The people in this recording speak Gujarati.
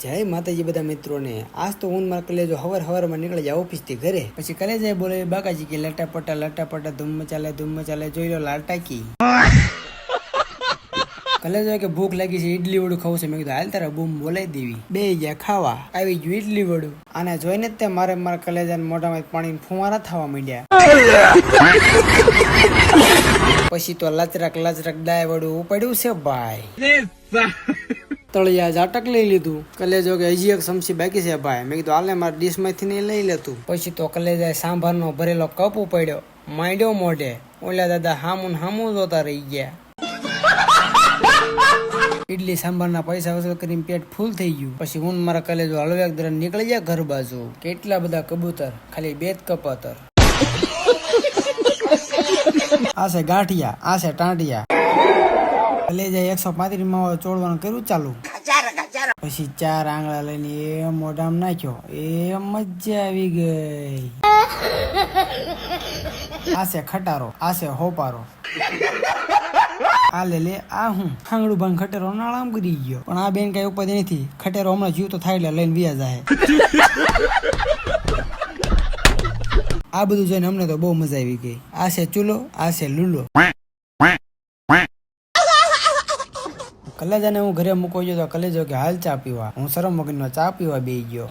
જય માતાજી બધા મિત્રોને। આજ તો હું મારા કલેજો હવાર નીકળી જાય ઓફિસ થી ઘરે। પછી કલેજાએ બોલે બાકાજી કે લટાપટા ધૂમ ચાલે જોઈ લો લાટાકી। કલેજો કે ભૂખ લાગી છે, ઈડલી વડું ખાવું છે। મેં કીધું હાલ તારા બૂમ બોલાવી દેવી। બે ગયા ખાવા, આવી ગયું ઈડલી વડું। આને જોઈને જ તે મારા કલેજાને મોઢામાં પાણી ફુવારા થવા માંડ્યા। પછી તો લચરક દાય વડું ઉપાડ્યું છે ભાઈ। તળિયા ઝાટક લઈ લીધું। કલેજો કે હજી એક સમસી બાકી છે ભાઈ। મેં કીધું હાલને મારા ડીશ માંથી નહીં લઈ લેતું। પછી તો કલેજાએ સાંભારનો ભરેલો કપ ઉપાડ્યો, માંડ્યો મોઢે। ઓલા દાદા હામું જોતા રહી ગયા। ઇડલી સાંભારના પૈસા વસૂલ કરીને પેટ ફૂલ થઈ ગયું। પછી હું મારા કલેજો હળવેક દરન નીકળી ગયા ઘર બાજુ। કેટલા બધા કબૂતર, ખાલી 2 જ કપાતર। આ છે ગાંઠિયા, આ છે ટાંટિયા। કલેજાએ 135 માં ચોડવાનું કર્યું ચાલુ। પછી 4 આંગળા લઈને એ મોઢામાં નાખ્યો, એ મજા આવી ગઈ। આ છે ખટારો, આ છે હોપારો। આ લે આ હું આંગળું ભાંગ ખટેરો નાળામ કરી ગયો। પણ આ બેન કઈ ઉપાધિ નથી, ખટેરો હમણાં જીવ તો થાય એટલે લઈને વ્યા જાય। આ બધું જોઈને અમને તો બહુ મજા આવી ગઈ। આ છે ચૂલો, આ છે લૂલો। કલેજાને હું ઘરે મૂકવા ગયો તો કલેજો કે હાલ ચા પીવા। હું શરમ વગરનો ચા પીવા બેસી ગયો।